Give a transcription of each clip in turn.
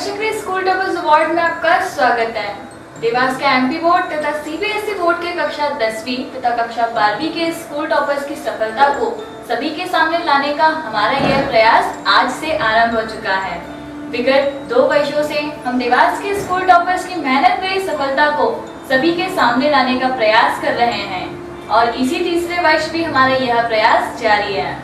रमेशंकरी school toppers award में आपका स्वागत है। देवास के एमपी बोर्ड तथा सीबीएसई बोर्ड के कक्षा 10वीं तथा कक्षा 12वीं के स्कूल टॉपर्स की सफलता को सभी के सामने लाने का हमारा यह प्रयास आज से आरंभ हो चुका है। विगत 2 वर्षों से हम देवास के स्कूल टॉपर्स की मेहनत भरी सफलता को सभी के सामने लाने का प्रयास कर रहे हैं और इसी तीसरे वर्ष भी हमारा यह प्रयास जारी है।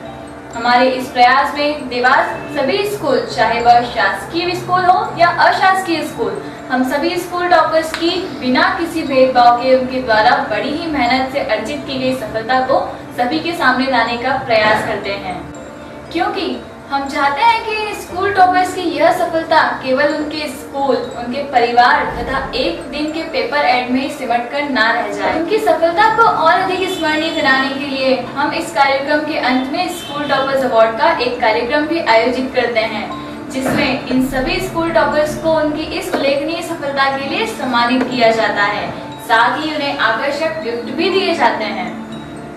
हमारे इस प्रयास में देवास सभी स्कूल, चाहे वह शासकीय स्कूल हो या अशासकीय स्कूल, हम सभी स्कूल टॉपर्स की बिना किसी भेदभाव के उनके द्वारा बड़ी ही मेहनत से अर्जित की गई सफलता को सभी के सामने लाने का प्रयास करते हैं, क्योंकि हम चाहते हैं कि स्कूल टॉपर्स की यह सफलता केवल उनके स्कूल, उनके परिवार तथा एक दिन के पेपर एड में ही सिमट कर ना रह जाए। उनकी सफलता को और अधिक स्मरणीय बनाने के लिए हम इस कार्यक्रम के अंत में स्कूल टॉपर्स अवार्ड का एक कार्यक्रम भी आयोजित करते हैं, जिसमें इन सभी स्कूल टॉपर्स को उनकी इस उल्लेखनीय सफलता के लिए सम्मानित किया जाता है। साथ ही उन्हें आकर्षक गिफ्ट भी दिए जाते हैं।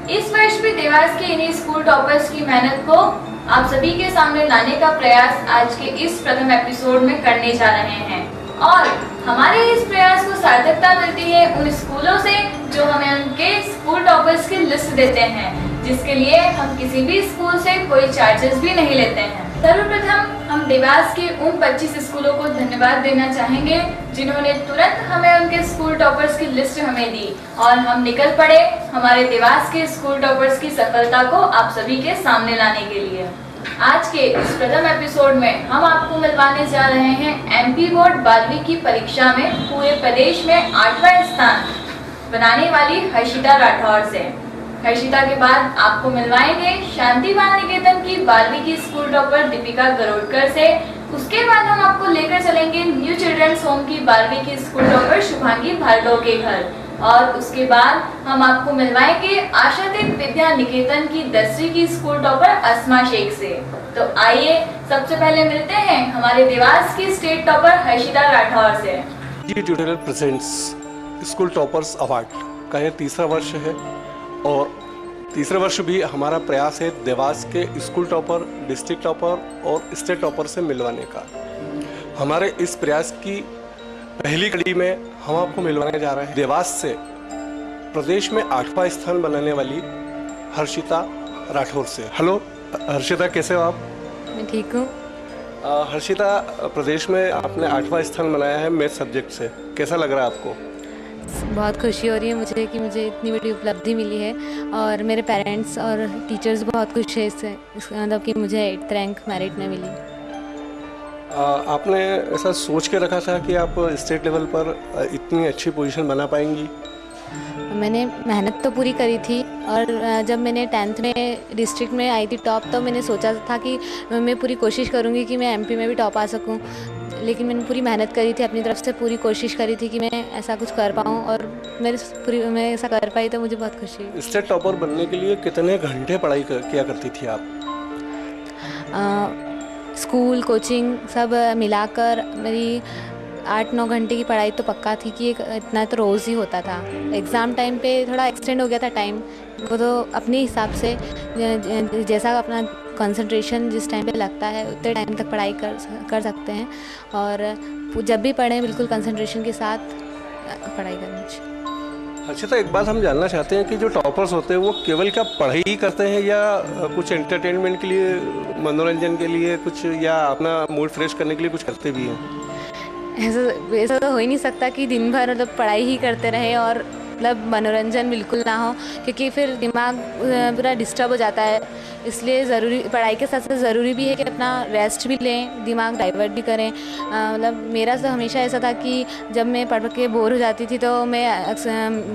इस वर्ष भी देवास के इन्हीं स्कूल टॉपर्स की मेहनत को आप सभी के सामने लाने का प्रयास आज के इस प्रथम एपिसोड में करने जा रहे हैं और हमारे इस प्रयास को सार्थकता मिलती है उन स्कूलों से जो हमें उनके स्कूल टॉपर्स की लिस्ट देते हैं, जिसके लिए हम किसी भी स्कूल से कोई चार्जेस भी नहीं लेते हैं। सर्वप्रथम हम देवास के उन 25 स्कूलों को धन्यवाद देना चाहेंगे जिन्होंने तुरंत हमें उनके स्कूल टॉपर्स की लिस्ट हमें दी और हम निकल पड़े हमारे देवास के स्कूल टॉपर्स की सफलता को आप सभी के सामने लाने के लिए। आज के इस प्रथम एपिसोड में हम आपको मिलवाने जा रहे हैं एमपी बोर्ड 12वीं की परीक्षा में पूरे प्रदेश में 8वां स्थान बनाने वाली हर्षिता राठौर से। हर्षिता के बाद आपको मिलवाएंगे शांति बाल निकेतन की 12वीं की स्कूल टॉपर दीपिका गरोडकर से। उसके बाद हम आपको लेकर चलेंगे न्यू चिल्ड्रंस होम की 12वीं की स्कूल टॉपर शुभांगी भार्गव के घर और उसके बाद हम आपको मिलवाएंगे आशातीत विद्या निकेतन की 10वीं की स्कूल टॉपर अस्मा शेख से। तो आइए सबसे पहले मिलते हैं हमारे देवास की स्टेट टॉपर हर्षिता राठौर से। G tutorial presents school toppers award का यह तीसरा वर्ष है और तीसरे वर्ष भी हमारा प्रयास है देवास के स्कूल टॉपर, डिस्ट्रिक्ट टॉपर और स्टेट टॉपर से मिलवाने का। हमारे इस प्रयास की पहली कड़ी में हम आपको मिलवाने जा रहे हैं देवास से प्रदेश में 8वां स्थान बनाने वाली हर्षिता राठौर से। हेलो हर्षिता, कैसे हो आप? मैं ठीक हूँ। हर्षिता, प्रदेश में आपने 8वां स्थान बनाया है मैथ सब्जेक्ट से, कैसा लग रहा है आपको? बहुत खुशी हो रही है मुझे कि मुझे इतनी बड़ी उपलब्धि मिली है और मेरे पेरेंट्स और टीचर्स बहुत खुश है इससे, मतलब कि मुझे 8th रैंक मेरिट में मिली। आपने ऐसा सोच के रखा था कि आप स्टेट लेवल पर इतनी अच्छी पोजीशन बना पाएंगी? मैंने मेहनत तो पूरी करी थी और जब मैंने 10th में डिस्ट्रिक्ट में आई थी टॉप, तो मैंने सोचा था कि मैं पूरी कोशिश करूँगी कि मैं एमपी में भी टॉप आ सकूँ, लेकिन मैंने पूरी मेहनत करी थी, अपनी तरफ से पूरी कोशिश करी थी कि मैं ऐसा कुछ कर पाऊँ और मैं ऐसा कर पाई, तो मुझे बहुत खुशी हुई। स्टेट टॉपर बनने के लिए कितने घंटे पढ़ाई किया करती थी आप? स्कूल, कोचिंग सब मिलाकर मेरी 8-9 घंटे की पढ़ाई तो पक्का थी कि इतना तो रोज़ ही होता था। एग्ज़ाम टाइम पे थोड़ा एक्सटेंड हो गया था टाइम, वो तो अपने हिसाब से जैसा अपना कंसंट्रेशन जिस टाइम पे लगता है उतने टाइम तक पढ़ाई कर सकते हैं और जब भी पढ़ें बिल्कुल कंसंट्रेशन के साथ पढ़ाई करनी चाहिए। अच्छा, तो एक बात हम जानना चाहते हैं कि जो टॉपर्स होते हैं वो केवल क्या पढ़ाई ही करते हैं या कुछ एंटरटेनमेंट के लिए, मनोरंजन के लिए कुछ, या अपना मूड फ्रेश करने के लिए कुछ करते भी हैं? ऐसा तो हो ही नहीं सकता कि दिन भर मतलब पढ़ाई ही करते रहे और मतलब मनोरंजन बिल्कुल ना हो, क्योंकि फिर दिमाग पूरा डिस्टर्ब हो जाता है। इसलिए ज़रूरी, पढ़ाई के साथ साथ ज़रूरी भी है कि अपना रेस्ट भी लें, दिमाग डाइवर्ट भी करें। मतलब मेरा तो हमेशा ऐसा था कि जब मैं पढ़ के बोर हो जाती थी तो मैं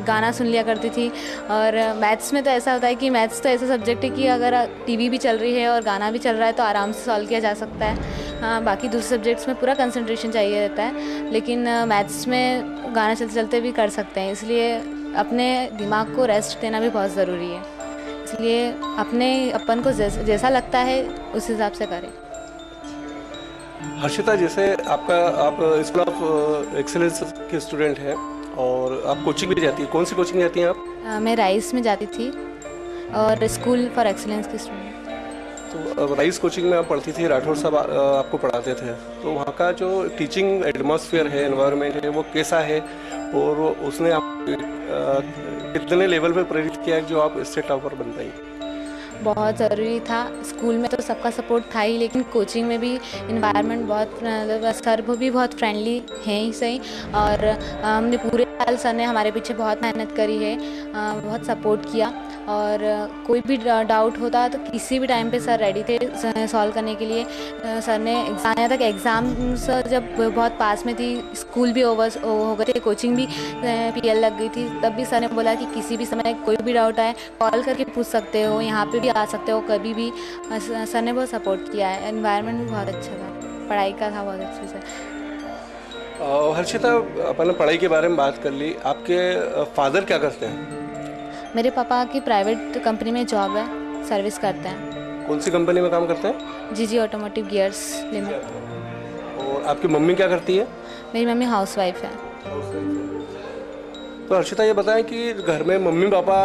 गाना सुन लिया करती थी और मैथ्स में तो ऐसा होता है कि मैथ्स तो ऐसा सब्जेक्ट है कि अगर टीवी भी चल रही है और गाना भी चल रहा है तो आराम से सॉल्व किया जा सकता है। हाँ, बाकी दूसरे सब्जेक्ट्स में पूरा कंसंट्रेशन चाहिए रहता है, लेकिन मैथ्स में गाना चलते चलते भी कर सकते हैं। इसलिए अपने दिमाग को रेस्ट देना भी बहुत ज़रूरी है, इसलिए अपन को जैसा लगता है उस हिसाब से करें। हर्षिता, जैसे आप स्कूल ऑफ एक्सेलेंस के स्टूडेंट हैं और आप कोचिंग भी जाती है, कौन सी कोचिंग जाती हैं आप? मैं राइस में जाती थी और स्कूल फॉर एक्सेलेंस की स्टूडेंट। तो राइस कोचिंग में आप पढ़ती थी, राठौर साहब आपको पढ़ाते थे, तो वहाँ का जो टीचिंग एटमॉस्फेयर है, एनवायरनमेंट है, वो कैसा है और उसने आप कितने लेवल पे प्रेरित किया जो आप स्टेट टॉपर बन पाई? बहुत ज़रूरी था। स्कूल में तो सबका सपोर्ट था ही, लेकिन कोचिंग में भी इन्वायरमेंट बहुत, मतलब सर वो भी बहुत फ्रेंडली हैं ही सही। और हमने पूरे साल सर ने हमारे पीछे बहुत मेहनत करी है, बहुत सपोर्ट किया। और कोई भी डाउट होता तो किसी भी टाइम पे सर रेडी थे सॉल्व करने के लिए। सर ने यहाँ तक एग्ज़ाम्स जब बहुत पास में थी, स्कूल भी ओवर हो गए थे, कोचिंग भी पीएल लग गई थी, तब भी सर ने बोला कि किसी भी समय कोई भी डाउट आए कॉल करके पूछ सकते हो, यहाँ पे भी आ सकते हो कभी भी। सर ने बहुत सपोर्ट किया है। एनवायरनमेंट भी बहुत अच्छा था, पढ़ाई का था बहुत अच्छे से। हर्षिता, अपन ने पढ़ाई के बारे में बात कर ली, आपके फादर क्या करते हैं? मेरे पापा की प्राइवेट कंपनी में जॉब है, सर्विस करते हैं। कौन सी कंपनी में काम करते हैं? जी ऑटोमोटिव गियर्स लिमिटेड। और आपकी मम्मी क्या करती है? मेरी मम्मी हाउसवाइफ है। तो हर्षिता, ये बताएं कि घर में मम्मी पापा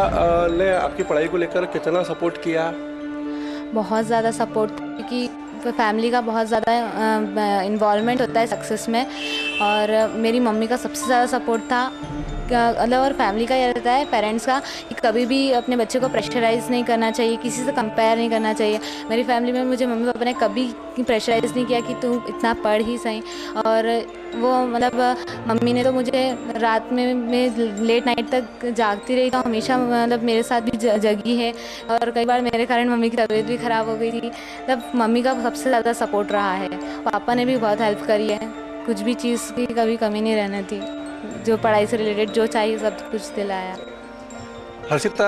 ने आपकी पढ़ाई को लेकर कितना सपोर्ट किया? बहुत ज़्यादा सपोर्ट, क्योंकि फैमिली का बहुत ज़्यादा इन्वॉल्वमेंट होता है सक्सेस में। और मेरी मम्मी का सबसे ज़्यादा सपोर्ट था, मतलब और फैमिली का यह रहता है, पेरेंट्स का, कि कभी भी अपने बच्चे को प्रेशराइज़ नहीं करना चाहिए, किसी से कंपेयर नहीं करना चाहिए। मेरी फैमिली में मुझे मम्मी पापा ने कभी प्रेशराइज़ नहीं किया कि तू इतना पढ़ ही सही। और वो मतलब मम्मी ने तो मुझे रात में लेट नाइट तक जागती रही, तो हमेशा मतलब मेरे साथ भी जगी है। और कई बार मेरे कारण मम्मी की तबीयत भी ख़राब हो गई थी, तब मम्मी का सबसे ज़्यादा सपोर्ट रहा है। पापा ने भी बहुत हेल्प करी है, कुछ भी चीज़ की कभी कमी नहीं रहनी थी, जो पढ़ाई से रिलेटेड जो चाहिए सब कुछ दिलाया। हर्षिता,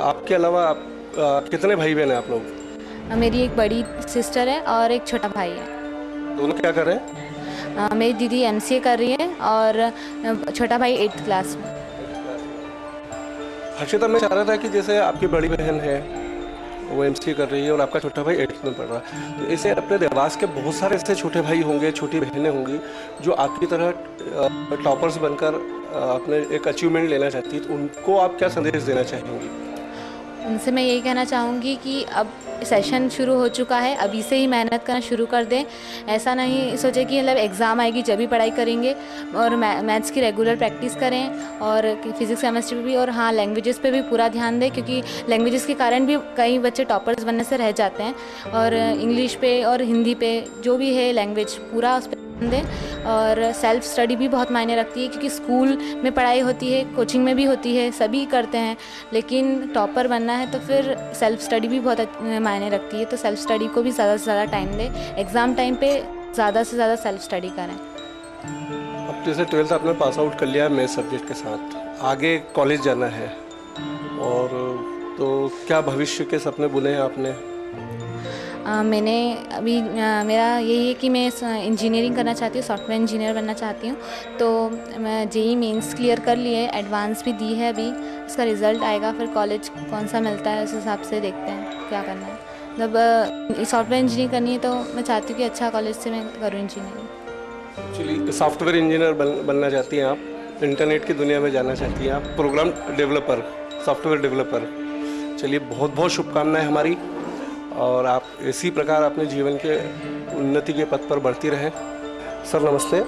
आपके अलावा आप कितने भाई बहन हैं आप लोग? मेरी एक बड़ी सिस्टर है और एक छोटा भाई है। दोनों क्या कर रहे हैं? मेरी दीदी एमसीए कर रही है और छोटा भाई 8th क्लास में। हर्षिता, मैं चाह रहा था कि जैसे आपकी बड़ी बहन है वो एमसीए कर रही है और आपका छोटा भाई 8th में पढ़ रहा है, तो ऐसे अपने देवास के बहुत सारे ऐसे छोटे भाई होंगे, छोटी बहनें होंगी जो आपकी तरह टॉपर्स बनकर अपने एक अचीवमेंट लेना चाहती है, तो उनको आप क्या संदेश देना चाहेंगी? उनसे मैं यही कहना चाहूँगी कि अब सेशन शुरू हो चुका है, अभी से ही मेहनत करना शुरू कर दें। ऐसा नहीं सोचे कि मतलब एग्ज़ाम आएगी जब भी पढ़ाई करेंगे। और मैथ्स की रेगुलर प्रैक्टिस करें और फिज़िक्स केमिस्ट्री पे भी, और हाँ लैंग्वेजेस पे भी पूरा ध्यान दें, क्योंकि लैंग्वेजेस के कारण भी कई बच्चे टॉपर्स बनने से रह जाते हैं। और इंग्लिश पे और हिंदी पे जो भी है लैंग्वेज, पूरा उस पर दें। और सेल्फ स्टडी भी बहुत मायने रखती है, क्योंकि स्कूल में पढ़ाई होती है, कोचिंग में भी होती है, सभी करते हैं, लेकिन टॉपर बनना है तो फिर सेल्फ स्टडी भी बहुत मायने रखती है। तो सेल्फ स्टडी को भी ज़्यादा से ज़्यादा टाइम दें, एग्ज़ाम टाइम पे ज़्यादा से ज़्यादा सेल्फ स्टडी करें। अब जैसे 12th आपने पास आउट कर लिया है मैथ सब्जेक्ट के साथ, आगे कॉलेज जाना है, और तो क्या भविष्य के सपने बुने हैं आपने? मैंने अभी मेरा यही है कि मैं इंजीनियरिंग करना चाहती हूँ, सॉफ्टवेयर इंजीनियर बनना चाहती हूँ। तो मैं जेईई मेंस क्लियर कर लिए, एडवांस भी दी है, अभी उसका रिज़ल्ट आएगा, फिर कॉलेज कौन सा मिलता है उस हिसाब से देखते हैं क्या करना है। मतलब सॉफ्टवेयर इंजीनियरिंग करनी है तो मैं चाहती हूँ कि अच्छा कॉलेज से मैं करूँ इंजीनियरिंग। एक्चुअली सॉफ्टवेयर इंजीनियर बनना चाहती हैं आप, इंटरनेट की दुनिया में जाना चाहती हैं आप, प्रोग्राम डेवलपर, सॉफ्टवेयर डेवलपर। चलिए, बहुत बहुत शुभकामनाएं हमारी, और आप इसी प्रकार अपने जीवन के उन्नति के पथ पर बढ़ती रहें। सर नमस्ते।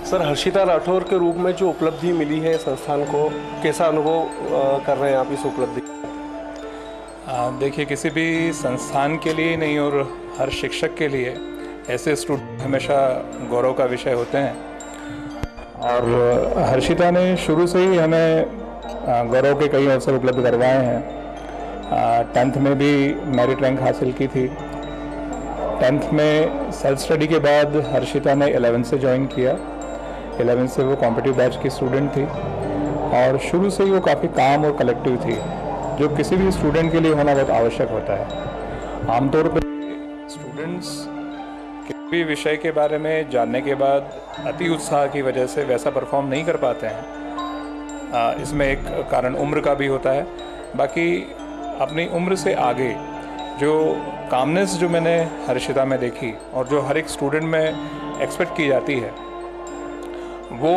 सर, हर्षिता राठौर के रूप में जो उपलब्धि मिली है संस्थान को, कैसा अनुभव कर रहे हैं आप इस उपलब्धि? देखिए, किसी भी संस्थान के लिए नहीं और हर शिक्षक के लिए ऐसे स्टूडेंट हमेशा गौरव का विषय होते हैं। और हर्षिता ने शुरू से ही हमें गौरव के कई अवसर उपलब्ध करवाए हैं। 10th में भी मेरिट रैंक हासिल की थी। 10th में सेल्फ स्टडी के बाद हर्षिता ने 11th से ज्वाइन किया। 11th से वो कॉम्पिटिटिव बैच की स्टूडेंट थी, और शुरू से ही वो काफ़ी काम और कलेक्टिव थी, जो किसी भी स्टूडेंट के लिए होना बहुत आवश्यक होता है। आमतौर पर स्टूडेंट्स किसी भी विषय के बारे में जानने के बाद अति उत्साह की वजह से वैसा परफॉर्म नहीं कर पाते हैं। इसमें एक कारण उम्र का भी होता है। बाकी अपनी उम्र से आगे जो कामनेस जो मैंने हर्षिता में देखी और जो हर एक स्टूडेंट में एक्सपेक्ट की जाती है, वो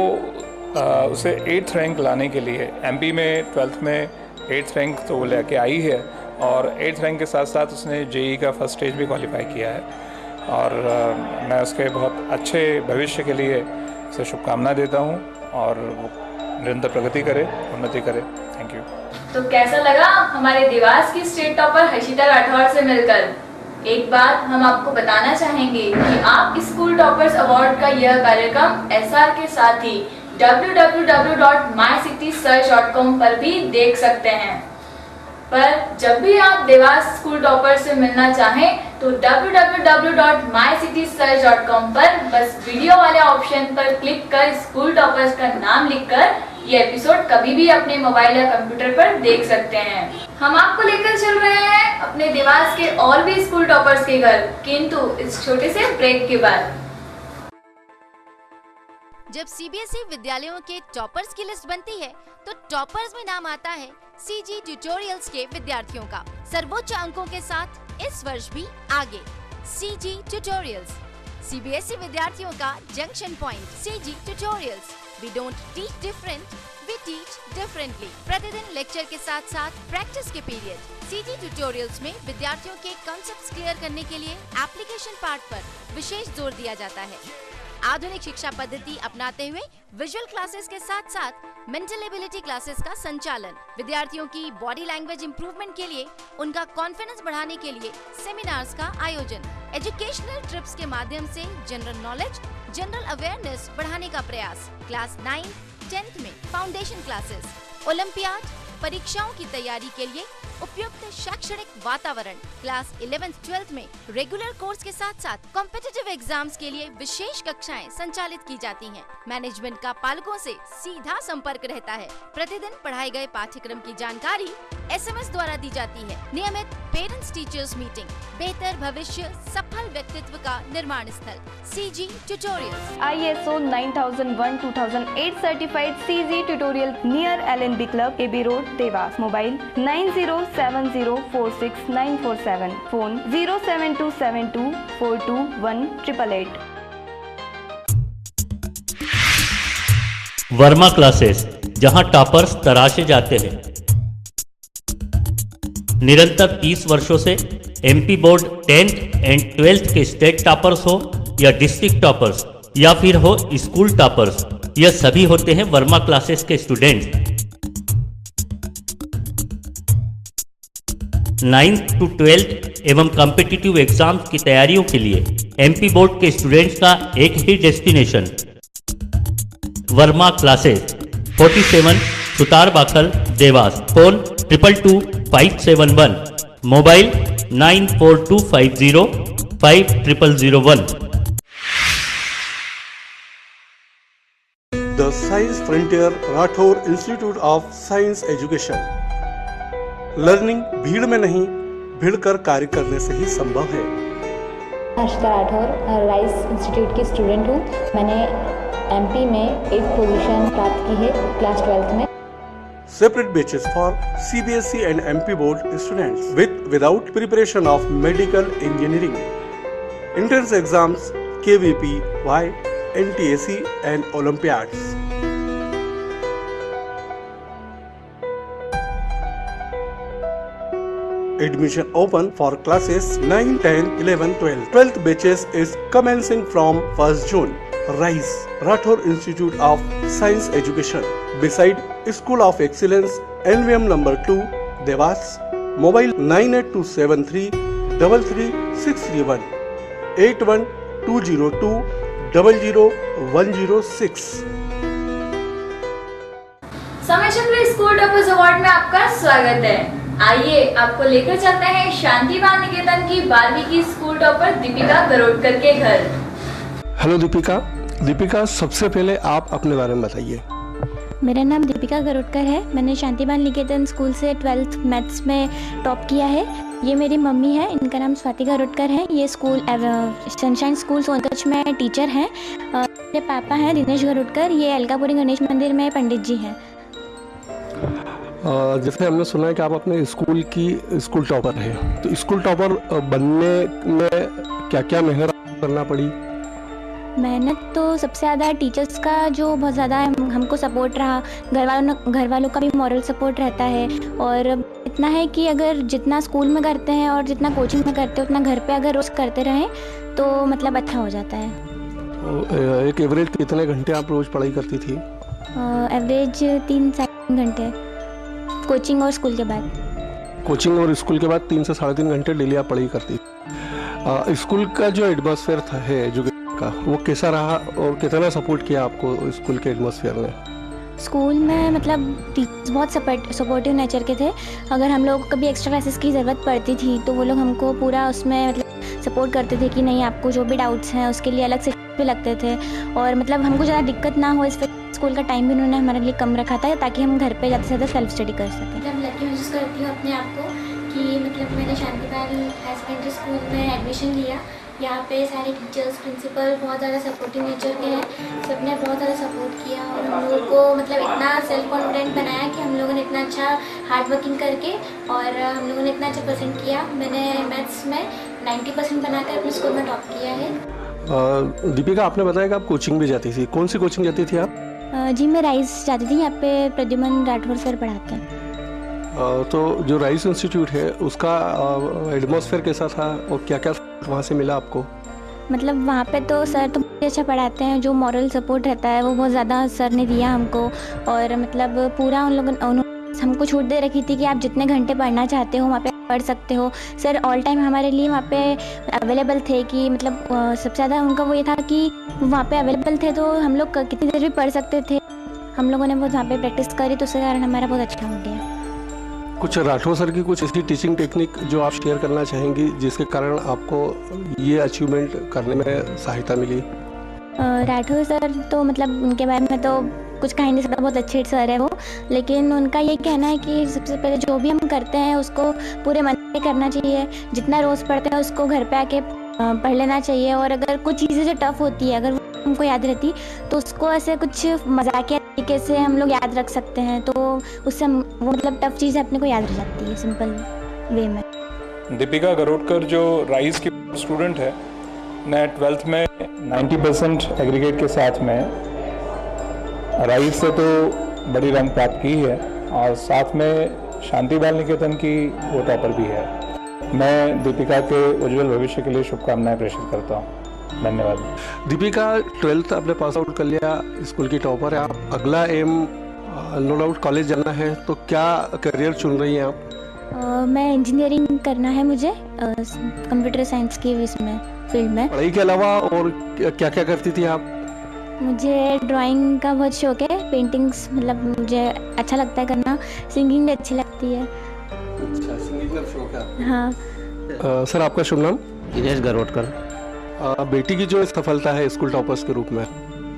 उसे 8th रैंक लाने के लिए, एमपी में 12th में 8th रैंक तो लेके आई है, और 8th रैंक के साथ साथ उसने जेई का फर्स्ट स्टेज भी क्वालिफाई किया है। और मैं उसके बहुत अच्छे भविष्य के लिए उसे शुभकामना देता हूँ और वो निरंतर प्रगति करे, उन्नति करे। Thank you. तो कैसा लगा हमारे देवास की स्टेट टॉपर हर्षिता राठौर से मिलकर? एक बात हम आपको बताना चाहेंगे कि आप स्कूल टॉपर्स अवार्ड का यह कार्यक्रम एसआर के साथ ही www.mycitysearch.com पर भी देख सकते हैं। पर जब भी आप देवास स्कूल टॉपर से मिलना चाहें तो www.mycitysearch.com पर बस वीडियो वाले ऑप्शन पर क्लिक कर स्कूल टॉपर्स का नाम लिखकर ये एपिसोड कभी भी अपने मोबाइल या कंप्यूटर पर देख सकते हैं। हम आपको लेकर चल रहे हैं अपने देवास के और भी स्कूल टॉपर्स के घर, किंतु इस छोटे से ब्रेक के बाद। जब सीबीएसई विद्यालयों के टॉपर्स की लिस्ट बनती है तो टॉपर्स में नाम आता है सीजी ट्यूटोरियल्स के विद्यार्थियों का। सर्वोच्च अंकों के साथ इस वर्ष भी आगे सीजी ट्यूटोरियल्स, सीबीएसई विद्यार्थियों का junction point. CG tutorials, we don't teach different, we teach differently. प्रतिदिन लेक्चर के साथ साथ प्रैक्टिस के पीरियड। सीजी ट्यूटोरियल्स में विद्यार्थियों के कॉन्सेप्ट्स क्लियर करने के लिए एप्लीकेशन पार्ट पर विशेष जोर दिया जाता है। आधुनिक शिक्षा पद्धति अपनाते हुए विजुअल क्लासेस के साथ साथ मेंटल एबिलिटी क्लासेस का संचालन। विद्यार्थियों की बॉडी लैंग्वेज इंप्रूवमेंट के लिए, उनका कॉन्फिडेंस बढ़ाने के लिए सेमिनार्स का आयोजन। एजुकेशनल ट्रिप्स के माध्यम से जनरल नॉलेज, जनरल अवेयरनेस बढ़ाने का प्रयास। क्लास 9, 10th में फाउंडेशन क्लासेस। ओलंपियाड परीक्षाओं की तैयारी के लिए उपयुक्त शैक्षणिक वातावरण। क्लास 11th 12th में रेगुलर कोर्स के साथ साथ कॉम्पिटिटिव एग्जाम्स के लिए विशेष कक्षाएं संचालित की जाती हैं। मैनेजमेंट का पालकों से सीधा संपर्क रहता है। प्रतिदिन पढ़ाए गए पाठ्यक्रम की जानकारी SMS द्वारा दी जाती है। नियमित पेरेंट्स टीचर्स मीटिंग। बेहतर भविष्य, सफल व्यक्तित्व का निर्माण स्थल CG tutorials. ISO 9001:2008 certified CG tutorial near LNB club, AB road, Dewas. Mobile 9070469947। Phone 07272421888। Verma classes, जहां टॉपर्स तराशे जाते हैं। निरंतर 30 वर्षों से MP board 10th and 12th के स्टेट टॉपर्स हो या डिस्ट्रिक्ट टॉपर्स या फिर हो स्कूल टॉपर्स, यह सभी होते हैं वर्मा क्लासेस के स्टूडेंट। 9th to 12th एवं कॉम्पिटिटिव एग्जाम्स की तैयारियों के लिए MP बोर्ड के स्टूडेंट्स का एक ही destination, Verma classes, 47 Sutar Bakhal, Dewas. Phone 222571। Mobile 9425050001। The Science Frontier Rathore Institute of Science Education। Learning भीड़ में नहीं, भीड़ कर कार्य करने से ही संभव है। हर्षिता राठौर राइस इंस्टीट्यूट की स्टूडेंट हूँ। मैंने MP में 8th पोजीशन प्राप्त की है क्लास 12th में। Separate batches for CBSE and MP board students with without preparation of medical engineering. Entrance exams, KVP, Y, NTAC and Olympiads. Admission open for classes 9, 10, 11, 12. 12th batches is commencing from 1st June. RISE, Rathore Institute of Science Education, beside School of Excellence, NVM number 2, Devas. Mobile 9827333631 8120200106। समय चक्र school toppers award में आपका स्वागत है। आइए आपको लेकर चलते हैं शांति बाल निकेतन की 12वीं की स्कूल टॉपर दीपिका गरोडकर के घर। हेलो दीपिका। दीपिका, सबसे पहले आप अपने बारे में बताइए। मेरा नाम दीपिका गरोडकर है। मैंने शांतिबाल निकेतन स्कूल से 12th मैथ्स में टॉप किया है। ये मेरी मम्मी है, इनका नाम स्वाति गरोडकर है। ये स्कूल सनशाइन स्कूल सोनकच्छ में टीचर हैं। मेरे पापा हैं दिनेश गरोडकर, ये अलकापुरी गणेश मंदिर में पंडित जी हैं। जैसे हमने सुना है कि आप अपने स्कूल की स्कूल टॉपर हैं, तो स्कूल टॉपर बनने में क्या क्या मेहनत करना पड़ी? मेहनत तो सबसे ज़्यादा टीचर्स का जो बहुत ज़्यादा हमको सपोर्ट रहा, घर वालों का भी मॉरल सपोर्ट रहता है। और इतना है कि अगर जितना स्कूल में करते हैं और जितना कोचिंग में करते हैं उतना घर पे अगर रोज़ करते रहें तो मतलब अच्छा हो जाता है। तो एक एवरेज कितने घंटे आप रोज़ पढ़ाई करती थी? एवरेज 3-3 घंटे कोचिंग और स्कूल के बाद। कोचिंग और स्कूल के बाद 3 से 3.5 घंटे डेली आप पढ़ाई करती थी। स्कूल का जो एटमॉस्फेयर था है एजुकेशन का, वो कैसा रहा और कितना सपोर्ट किया आपको स्कूल के एटमॉस्फेयर ने? स्कूल में मतलब टीचर्स बहुत सपोर्टिव नेचर के थे। अगर हम लोग को कभी एक्स्ट्रा क्लासेस की ज़रूरत पड़ती थी तो वो लोग हमको पूरा उसमें मतलब सपोर्ट करते थे कि नहीं, आपको जो भी डाउट्स हैं उसके लिए अलग से भी लगते थे। और मतलब हमको ज़्यादा दिक्कत ना हो, इस वजह स्कूल का टाइम भी उन्होंने हमारे लिए कम रखा था ताकि हम घर पे ज़्यादा से ज़्यादा सेल्फ स्टडी कर सकें। मतलब लकी महसूस करती हूँ अपने आप को कि मतलब मैंने शांतिपाल हायर सेकेंडरी स्कूल में एडमिशन लिया। यहाँ पे सारे टीचर्स, प्रिंसिपल बहुत ज़्यादा सपोर्टिव नेचर के हैं। सबने बहुत ज़्यादा सपोर्ट किया और हम लोगों को मतलब इतना सेल्फ कॉन्फिडेंट बनाया कि हम लोगों ने इतना अच्छा हार्ड वर्किंग करके और हम लोगों ने इतना अच्छा परसेंट किया। मैंने मैथ्स में 90% बनाकर अपने स्कूल में टॉप किया है। दीपिका, आपने बताया कि आप कोचिंग भी जाती थी। कौन सी कोचिंग जाती थी आप? जी, मैं राइस जाती थी। यहाँ पे प्रद्युमन राठौर सर पढ़ाते हैं। तो जो राइस इंस्टीट्यूट है उसका एटमॉस्फेयर कैसा था और क्या क्या वहाँ से मिला आपको? मतलब वहाँ पे तो सर तो बहुत अच्छा पढ़ाते हैं। जो मॉरल सपोर्ट रहता है वो बहुत ज़्यादा सर ने दिया हमको। और मतलब पूरा उन्होंने हमको छूट दे रखी थी कि आप जितने घंटे पढ़ना चाहते हो वहाँ पे पढ़ सकते हो। सर ऑल टाइम हमारे लिए वहाँ पे अवेलेबल थे कि मतलब सबसे ज़्यादा उनका वो ये था कि वहाँ पे अवेलेबल थे तो हम लोग कितनी देर भी पढ़ सकते थे। हम लोगों ने वो वहाँ पे प्रैक्टिस करी तो उसके कारण हमारा बहुत अच्छा हो गया। कुछ राठौर सर की कुछ ऐसी टीचिंग टेक्निक जो आप शेयर करना चाहेंगी जिसके कारण आपको ये अचीवमेंट करने में सहायता मिली? राठौर सर तो मतलब उनके बारे में तो कुछ कहीं नहीं सकता, बहुत अच्छे सर है वो। लेकिन उनका ये कहना है कि सबसे पहले जो भी हम करते हैं उसको पूरे मन से करना चाहिए। जितना रोज़ पढ़ते हैं उसको घर पे आके पढ़ लेना चाहिए। और अगर कुछ चीज़ें जो टफ होती है अगर वो हमको याद रहती तो उसको ऐसे कुछ मजाकिया तरीके से हम लोग याद रख सकते हैं तो उससे वो मतलब टफ चीज़ें अपने को याद रह जाती है सिंपल वे में। दीपिका गरोडकर जो राइस की स्टूडेंट है ने 12th में 90% एग्रीगेट के साथ में राइस से तो बड़ी रैंक प्राप्त की है और साथ में शांति बाल निकेतन की वो टॉपर भी है। मैं दीपिका के उज्जवल भविष्य के लिए शुभकामनाएं प्रेषित करता हूँ। धन्यवाद। दीपिका 12th आपने पास आउट कर लिया, स्कूल की टॉपर है आप। अगला एम नो डाउट कॉलेज जाना है, तो क्या करियर चुन रही हैं आप? मैं इंजीनियरिंग करना है मुझे, कंप्यूटर साइंस की इसमें फील्ड में। पढ़ाई के अलावा और क्या क्या करती थी आप? मुझे ड्राइंग का बहुत शौक है, पेंटिंग्स मतलब मुझे अच्छा लगता है करना। सिंगिंग भी अच्छी लगती है। अच्छा, सिंगिंग का शौक है? हाँ। सर, आपका शुभ नाम? दिनेश गरोडकर। बेटी की जो सफलता है स्कूल टॉपर्स के रूप में,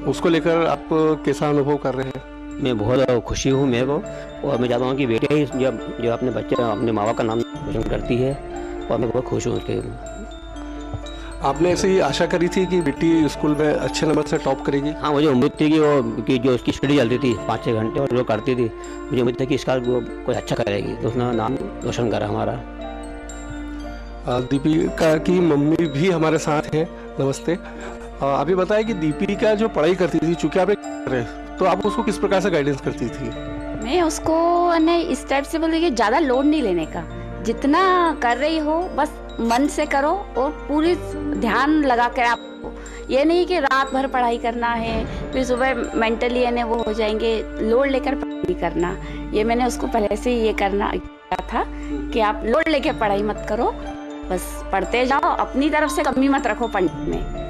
उसको लेकर आप कैसा अनुभव कर रहे हैं? मैं बहुत खुशी हूँ मेरे को, और मैं चाहता हूँ कि बेटी ही जो अपने बच्चे अपने माँ बाप का नाम रोशन करती है, और मैं बहुत खुश हूँ उसके। आपने ऐसे ही आशा करी थी कि बेटी स्कूल में अच्छे नंबर से टॉप करेगी? हाँ, मुझे उम्मीद थी कि जो उसकी स्टडी चलती थी 5-6 घंटे और जो करती थी, मुझे उम्मीद थी कि इसका कोई अच्छा करेगी, तो उसने नाम रोशन करा हमारा। दीपिका की मम्मी भी हमारे साथ हैं। नमस्ते। अभी बताया कि दीपिका जो पढ़ाई करती थी, चूँकि आप तो आप उसको किस प्रकार से गाइडेंस करती थी? मैं उसको इस टाइप से बोलती कि ज़्यादा लोड नहीं लेने का, जितना कर रही हो बस मन से करो और पूरी ध्यान लगा कर। आपको ये नहीं कि रात भर पढ़ाई करना है फिर सुबह मेंटली वो हो जाएंगे, लोड लेकर पढ़ाई करना। ये मैंने उसको पहले से ये करना किया था कि आप लोड लेकर पढ़ाई मत करो, बस पढ़ते जाओ, अपनी तरफ से कमी मत रखो पढ़ने में।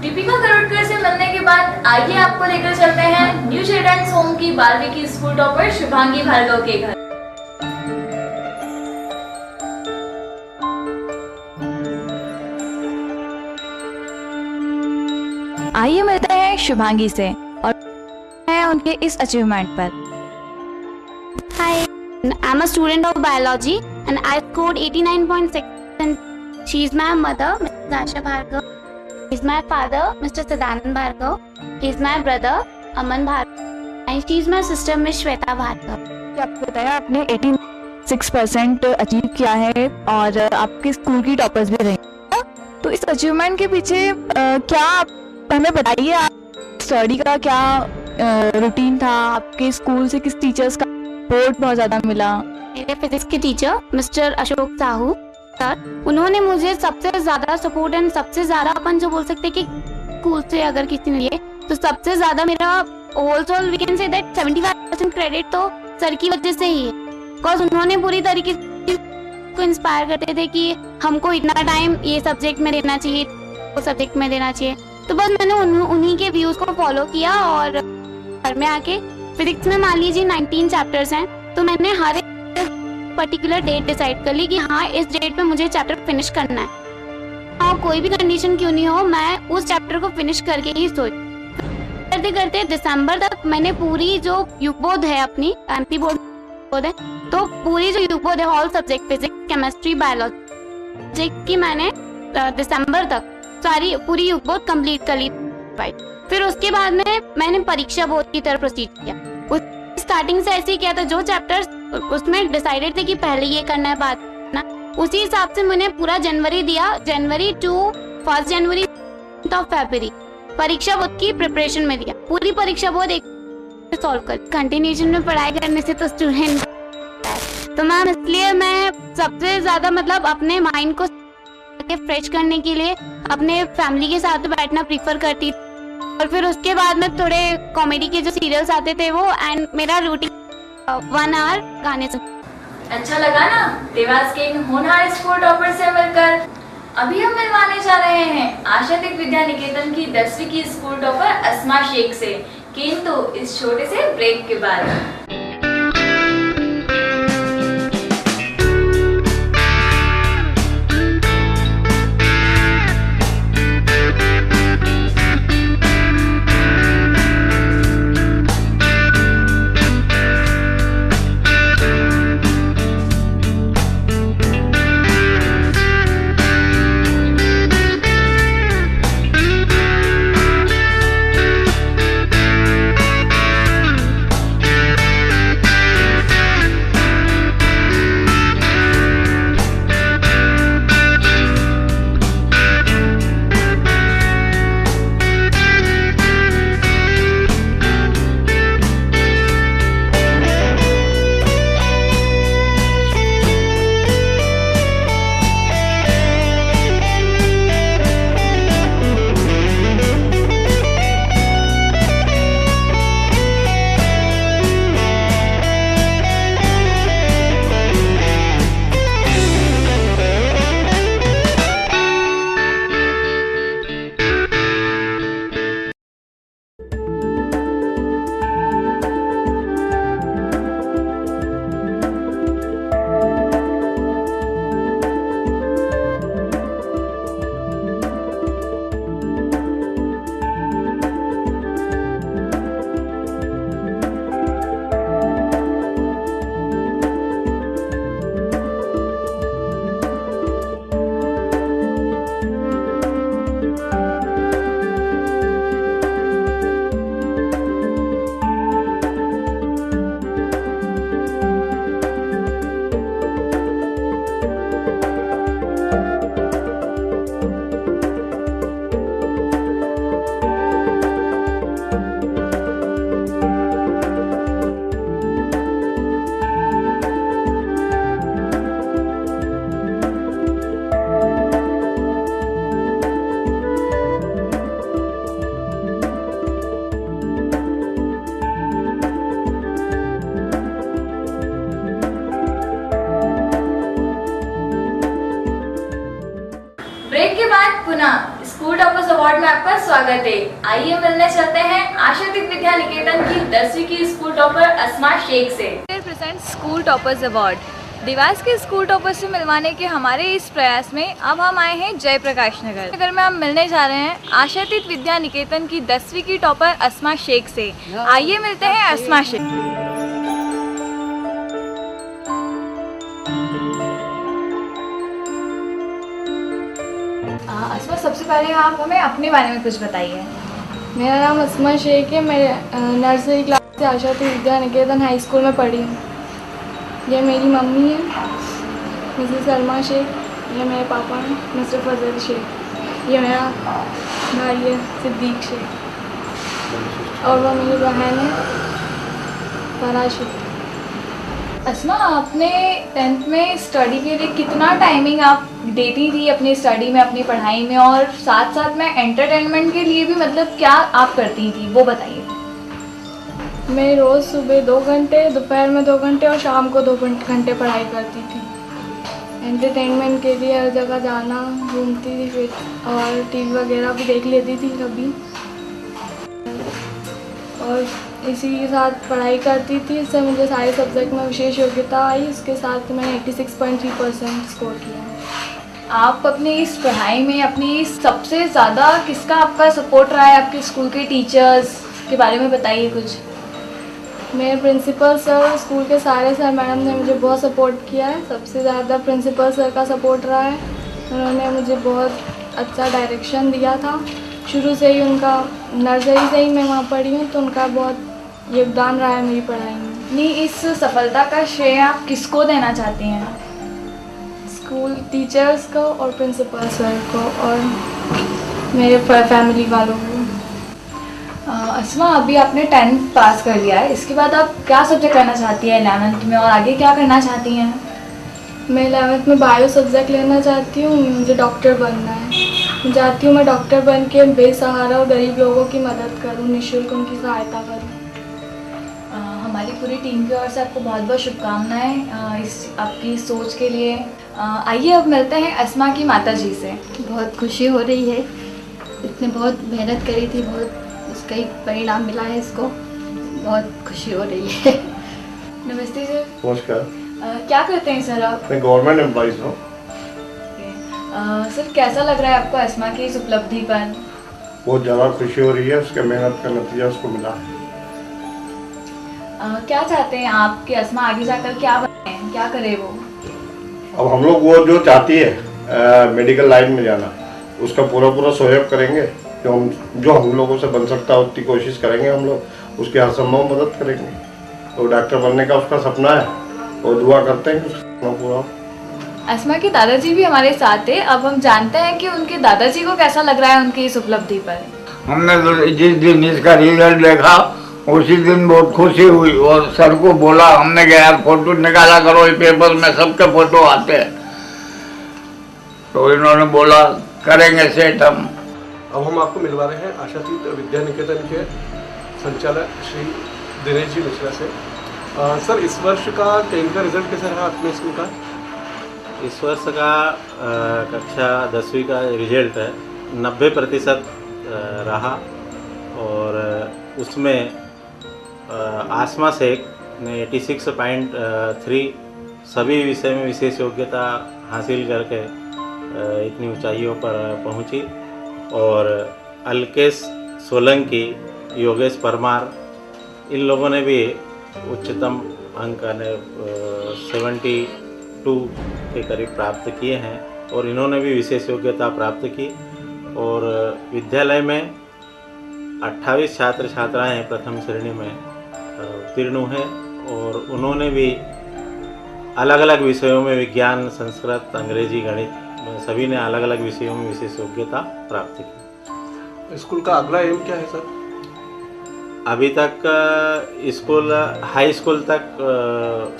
दीपिका गरोडकर से मिलने के बाद आइए आपको लेकर चलते हैं न्यू चिल्ड्रंस होम की 12वीं की स्कूल टॉपर शुभांगी भार्गव के घर। आइए मिलते हैं शुभांगी से और है उनके इस अचीवमेंट पर। Hi, I'm a student of biology and I scored 89.6%. She is my mother, Mrs. Asha Bhargav. He is my father, Mr. Sadanand Bhargav. He is my brother, Aman Bhargav. And she is my sister, Miss Shweta Bhargav. आपको बताया आपने 86% achieve किया है और आपके school की toppers भी रही। तो इस अचीवमेंट के पीछे क्या हमें बताइए आप स्टडी का क्या रूटीन था, आपके स्कूल से किस टीचर्स का सपोर्ट बहुत ज़्यादा मिला? मेरे फिजिक्स के teacher mister Ashok Sahu sir, उन्होंने मुझे सबसे ज़्यादा सपोर्ट एंड सबसे ज़्यादा अपन जो बोल सकते कि स्कूल से अगर किसी ने लिए तो सबसे ज़्यादा मेरा also we can say that 75% credit तो सर की वजह से ही है। बिकॉज उन्होंने पूरी तरीके से को इंस्पायर करते थे कि हमको इतना टाइम ये सब्जेक्ट में देना चाहिए, वो सब्जेक्ट में देना चाहिए। तो बस मैंने उन्हीं के व्यूज को फॉलो किया और घर में आके फिजिक्स में मान लीजिए 19 चैप्टर्स हैं, तो मैंने हर एक पर्टिकुलर डेट डिसाइड कर ली कि हाँ इस डेट पे मुझे चैप्टर फिनिश करना है। हाँ कोई भी कंडीशन क्यों नहीं हो, मैं उस चैप्टर को फिनिश करके ही सोच करते करते दिसंबर तक मैंने पूरी जो युगबोध है अपनी एमपी बोर्ड है, तो पूरी जो युगबोध है all subject physics chemistry biology की मैंने दिसंबर तक सारी पूरी युगबोध कंप्लीट कर ली। फिर उसके बाद में मैंने परीक्षा बोर्ड की तरफ प्रोसीड किया। उस स्टार्टिंग से ऐसे ही किया था, जो चैप्टर्स उसमें डिसाइडेड थे कि पहले ये करना है बाद ना, उसी हिसाब से मैंने पूरा जनवरी दिया, जनवरी टू 1 जनवरी ऑफ फरवरी परीक्षा बोर्ड की प्रिपरेशन में दिया। पूरी परीक्षा बोर्ड एक सॉल्व कर कंटिन्यूएशन में पढ़ाई करने से तो स्टूडेंट तो मैम इसलिए मैं सबसे ज्यादा मतलब अपने माइंड को फ्रेश करने के लिए अपने फैमिली के साथ बैठना प्रीफर करती थी। और फिर उसके बाद में थोड़े कॉमेडी के जो सीरियल्स आते थे वो, एंड मेरा रूटीन 1 आवर गाने से। अच्छा लगा ना देवास के इन होनहार स्कूल टॉपर से मिलकर। अभी हम मिलवाने जा रहे हैं आशातीत विद्या निकेतन की 10वीं की स्कूल टॉपर अस्मा शेख से, किंतु इस छोटे से ब्रेक के बाद। पुनः स्कूल टॉपर्स अवार्ड में आपका स्वागत है। आइए मिलने चलते हैं आशातीत विद्या निकेतन की 10वीं की स्कूल टॉपर अस्मा शेख से। Present school toppers award Dewas के स्कूल टॉपर से मिलवाने के हमारे इस प्रयास में अब हम आए हैं जयप्रकाश नगर में। हम मिलने जा रहे हैं आशातीत विद्या निकेतन की 10वीं की टॉपर अस्मा शेख से। आइए मिलते हैं अस्मा शेख। अस्मा, सबसे पहले आप हमें अपने बारे में कुछ बताइए। मेरा नाम अस्मा शेख है। मैं नर्सरी क्लास से आशातीत विद्या निकेतन हाई स्कूल में पढ़ी हूँ। ये मेरी मम्मी है मिसेस सलमा शेख, ये मेरे पापा हैं मिस्टर फजल शेख। ये मेरा भाई है सिद्दीक शेख और वो मेरी बहन है पराशर। अस्मा, आपने 10th में स्टडी के लिए कितना टाइमिंग आप देती थी अपनी स्टडी में, अपनी पढ़ाई में, और साथ साथ में एंटरटेनमेंट के लिए भी मतलब क्या आप करती थी वो बताइए। मैं रोज़ सुबह 2 घंटे, दोपहर में 2 घंटे और शाम को 2 घंटे पढ़ाई करती थी। एंटरटेनमेंट के लिए हर जगह जाना, घूमती थी फिर और टीवी वगैरह भी देख लेती थी कभी, और इसी के साथ पढ़ाई करती थी। इससे मुझे सारे सब्जेक्ट में विशेष योग्यता आई। उसके साथ मैंने 86.3% स्कोर किया। आप अपनी इस पढ़ाई में अपनी सबसे ज़्यादा किसका आपका सपोर्ट रहा है? आपके स्कूल के टीचर्स के बारे में बताइए कुछ। मेरे प्रिंसिपल सर, स्कूल के सारे सर मैडम ने मुझे बहुत सपोर्ट किया है। सबसे ज़्यादा प्रिंसिपल सर का सपोर्ट रहा है। उन्होंने मुझे बहुत अच्छा डायरेक्शन दिया था। शुरू से ही उनका, नर्सरी से ही मैं वहाँ पढ़ी हूँ, तो उनका बहुत योगदान रहा है मेरी पढ़ाई में। नहीं, इस सफलता का श्रेय आप किसको देना चाहती हैं? स्कूल टीचर्स को और प्रिंसिपल सर को और मेरे फैमिली वालों को। अस्मा, अभी आपने 10th पास कर लिया है, इसके बाद आप क्या सब्जेक्ट करना चाहती हैं 11th में, और आगे क्या करना चाहती हैं? मैं 11th में बायो सब्जेक्ट लेना चाहती हूँ। मुझे डॉक्टर बनना है। मैं चाहती हूँ मैं डॉक्टर बन के बेसहारा और गरीब लोगों की मदद करूँ, निःशुल्क उनकी सहायता करूँ। हमारी पूरी टीम की ओर से आपको बहुत बहुत शुभकामनाएं इस आपकी सोच के लिए। आइए अब मिलते हैं अस्मा की माता जी से। बहुत खुशी हो रही है, इसने बहुत मेहनत करी थी, बहुत उसका ही परिणाम मिला है इसको, बहुत खुशी हो रही है। नमस्ते सर। नमस्कार। क्या करते हैं सर आप? मैं गवर्नमेंट एम्प्लॉइज हूँ। सर, कैसा लग रहा है आपको अस्मा की इस उपलब्धि पर? बहुत ज़्यादा खुशी हो रही है, उसके मेहनत का नतीजा उसको मिला है। क्या चाहते हैं आप कि अस्मा आगे जाकर क्या बने, क्या करे वो? अब हम लोग वो जो चाहती है मेडिकल लाइन में जाना, उसका पूरा सहयोग करेंगे। जो हम लोगों से बन सकता है उतनी कोशिश करेंगे हम लोग, उसकी हर संभव मदद करेंगे। तो डॉक्टर बनने का उसका सपना है और दुआ करते हैं कि उसका सपना पूरा हो। अस्मा के दादाजी भी हमारे साथ है। अब हम जानते हैं कि उनके दादाजी को कैसा लग रहा है उनकी इस उपलब्धि पर। हमने जिस दिन इसका रिजल्ट देखा उसी दिन बहुत खुशी हुई और सर को बोला, हमने कहा यार फोटो निकाला करो, ये पेपर में सबके फोटो आते हैं। तो इन्होंने बोला करेंगे सेट हम। अब हम आपको मिलवा रहे हैं आशातीत विद्या निकेतन के संचालक श्री दिनेश जी मिश्रा से। सर, इस वर्ष का 10th का रिजल्ट कैसा रहा अपने स्कूल का? इस वर्ष का कक्षा 10वीं का रिजल्ट 90% रहा और उसमें आसमा शेख ने 86.3 सभी विषय में विशेष योग्यता हासिल करके इतनी ऊंचाइयों पर पहुंची और अलकेश सोलंकी, योगेश परमार, इन लोगों ने भी उच्चतम अंक 72 के करीब प्राप्त किए हैं और इन्होंने भी विशेष योग्यता प्राप्त की। और विद्यालय में 28 छात्र छात्राएं प्रथम श्रेणी में उत्तीर्ण हैं और उन्होंने भी अलग अलग विषयों में विज्ञान, संस्कृत, अंग्रेजी, गणित सभी ने अलग अलग विषयों में विशेष योग्यता प्राप्त की। स्कूल का अगला एम क्या है सर? अभी तक स्कूल हाई स्कूल तक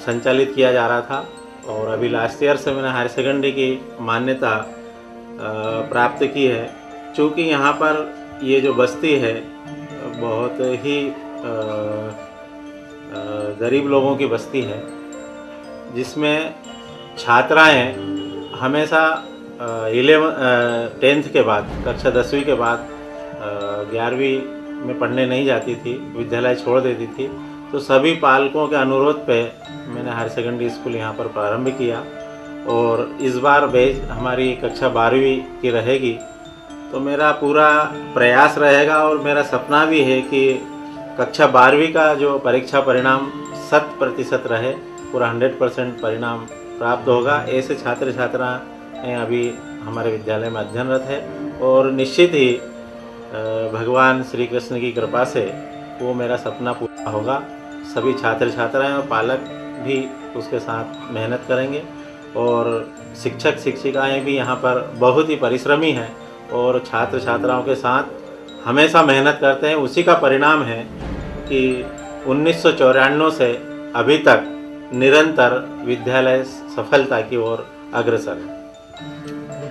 संचालित किया जा रहा था और अभी लास्ट ईयर से मैंने हायर सेकेंडरी की मान्यता प्राप्त की है। चूँकि यहाँ पर ये जो बस्ती है बहुत ही गरीब लोगों की बस्ती है, जिसमें छात्राएं हमेशा 10th के बाद, कक्षा 10वीं के बाद 11वीं में पढ़ने नहीं जाती थी, विद्यालय छोड़ देती थी। तो सभी पालकों के अनुरोध पे मैंने हायर सेकेंडरी स्कूल यहाँ पर प्रारंभ किया और इस बार बैच हमारी कक्षा 12वीं की रहेगी। तो मेरा पूरा प्रयास रहेगा और मेरा सपना भी है कि कक्षा 12वीं का जो परीक्षा परिणाम 100% रहे, पूरा 100% परिणाम प्राप्त होगा। ऐसे छात्र छात्राएँ अभी हमारे विद्यालय में अध्ययनरत है और निश्चित ही भगवान श्री कृष्ण की कृपा से वो मेरा सपना पूरा होगा। सभी छात्र छात्राएँ और पालक भी उसके साथ मेहनत करेंगे और शिक्षक शिक्षिकाएँ भी यहाँ पर बहुत ही परिश्रमी हैं और छात्र छात्राओं के साथ हमेशा मेहनत करते हैं। उसी का परिणाम है कि 1994 से अभी तक निरंतर विद्यालय सफलता की ओर अग्रसर है।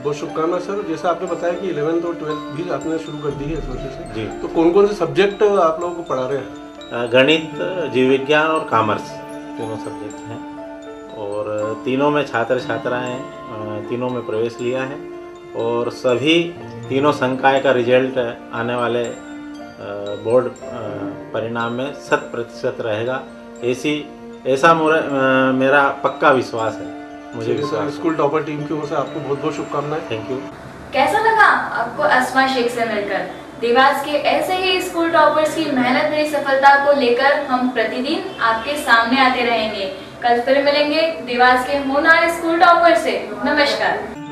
बहुत शुभकामनाएं सर। जैसा आपने बताया कि 11th और 12th भी आपने शुरू कर दी है इस वर्ष से जी। तो कौन कौन से सब्जेक्ट आप लोगों को पढ़ा रहे हैं? गणित, जीव विज्ञान और कॉमर्स तीनों सब्जेक्ट हैं और तीनों में छात्र छात्राएँ तीनों में प्रवेश लिया है और सभी तीनों संकाय का रिजल्ट आने वाले बोर्ड परिणाम में 100% रहेगा। ऐसा मेरा पक्का विश्वास है। मुझे विश्वास स्कूल टॉपर टीम की ओर से आपको बहुत बहुत शुभकामनाएं। Thank you. कैसा लगा आपको अस्मा शेख से मिलकर? देवास के ऐसे ही स्कूल टॉपर्स की मेहनत भरी सफलता को लेकर हम प्रतिदिन आपके सामने आते रहेंगे। कल फिर मिलेंगे देवास के होनहार स्कूल टॉपर से। नमस्कार।